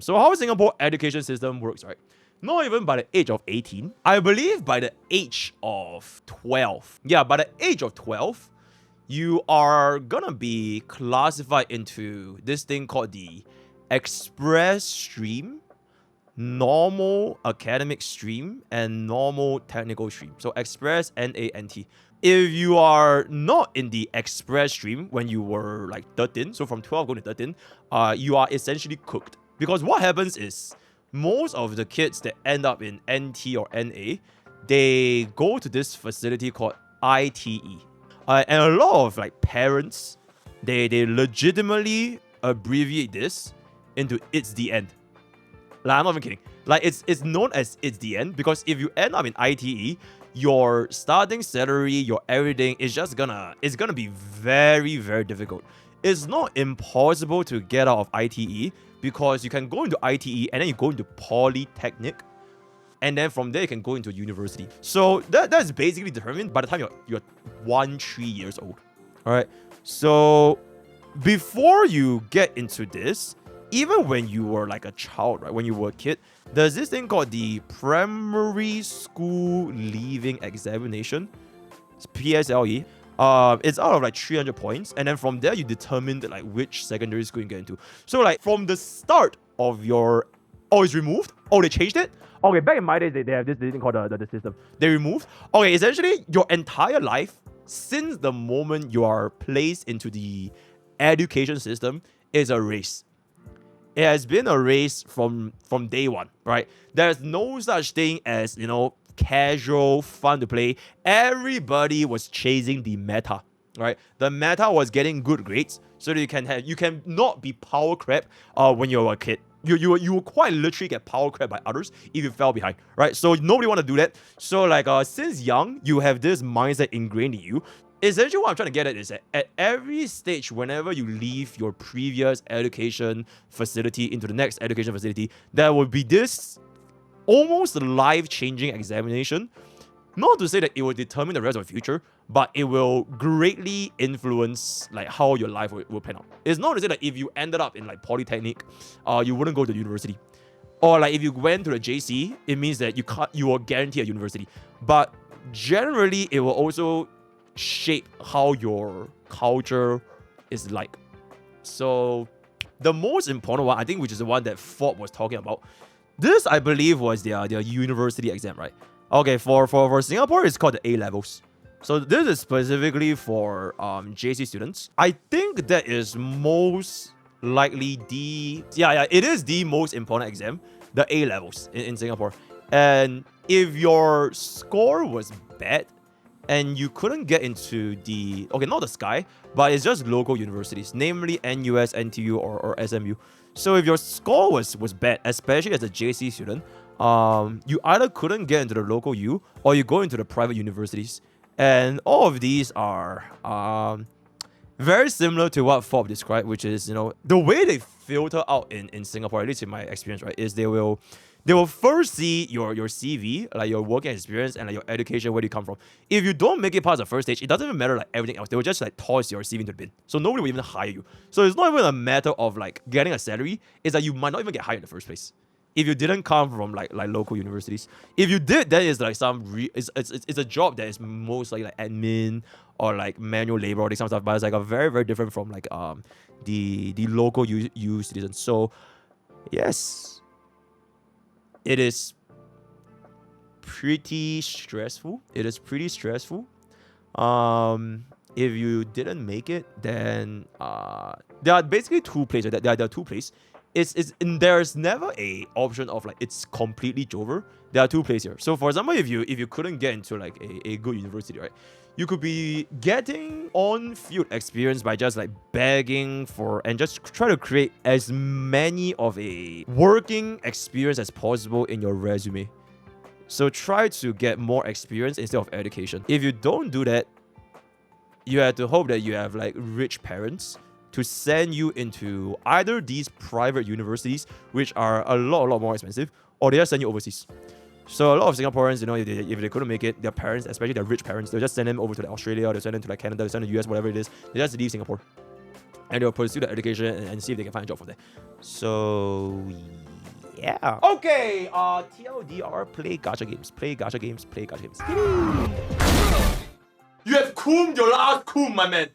So how Singapore education system works, right? Not even by the age of 18. I believe by the age of 12. Yeah, by the age of 12, you are gonna be classified into this thing called the express stream, normal academic stream, and normal technical stream. So express, NANT. If you are not in the express stream when you were like 13, so from 12 going to 13, you are essentially cooked. Because what happens is most of the kids that end up in NT or NA, they go to this facility called ITE. And a lot of like parents, they legitimately abbreviate this into it's the end. Like, I'm not even kidding. Like, it's known as it's the end because if you end up in ITE, your starting salary, your everything is just it's gonna be very, very difficult. It's not impossible to get out of ITE because you can go into ITE and then you go into polytechnic, and then from there you can go into university. So that's basically determined by the time you're 3 years old. All right. So before you get into this, even when you were like a child, right, when you were a kid, there's this thing called the primary school leaving examination. It's PSLE. It's out of like 300 points, and then from there you determine like which secondary school you get into. So like from the start of your, it's removed. They changed it. Okay, back in my days they have this thing called the system. They removed. Okay, essentially your entire life since the moment you are placed into the education system is a race. It has been a race from day one, right? There's no such thing as, casual, fun to play. Everybody was chasing the meta, right? The meta was getting good grades so that you can not be power crap when you're a kid. You will quite literally get power crap by others if you fell behind, right? So nobody want to do that. So like since young, you have this mindset ingrained in you. Essentially, what I'm trying to get at is that at every stage, whenever you leave your previous education facility into the next education facility, there will be this almost life-changing examination. Not to say that it will determine the rest of the future, but it will greatly influence like how your life will pan out. It's not to say that if you ended up in like polytechnic, you wouldn't go to university, or like if you went to the JC, it means that you are guaranteed a university. But generally, it will also shape how your culture is like. So the most important one, I think, which is the one that Fob was talking about, this I believe was their university exam, right? Okay, for Singapore, it's called the A levels. So this is specifically for JC students. I think that is most likely it is the most important exam, the A levels in Singapore. And if your score was bad and you couldn't get into not the sky, but it's just local universities, namely NUS, NTU, or SMU. So if your score was bad, especially as a JC student, you either couldn't get into the local U or you go into the private universities. And all of these are very similar to what Fob described, which is, the way they filter out in Singapore, at least in my experience, right, is they will first see your CV, like your working experience and like your education, where do you come from. If you don't make it past the first stage, it doesn't even matter like everything else. They will just like toss your CV into the bin. So nobody will even hire you. So it's not even a matter of like getting a salary. It's that you might not even get hired in the first place if you didn't come from like local universities. If you did, that is like it's a job that is most like admin or like manual labor or this kind of stuff. But it's like a very, very different from like the local U citizens. So yes. It is pretty stressful. If you didn't make it, then there are basically two places. There are two places. There's never a option of like it's completely over. There are two places here. So for example, if you couldn't get into like a good university, right, you could be getting on-field experience by just like begging for and just try to create as many of a working experience as possible in your resume. So try to get more experience instead of education. If you don't do that, you have to hope that you have like rich parents to send you into either these private universities, which are a lot more expensive, or they just send you overseas. So a lot of Singaporeans, if they couldn't make it, their parents, especially their rich parents, they'll just send them over to Australia, they'll send them to like Canada, they'll send them to the US, whatever it is. They just leave Singapore. And they'll pursue the education and see if they can find a job from there. So yeah. Okay, TLDR, play gacha games, play gacha games, play gacha games. You have cooled your last cool, my man.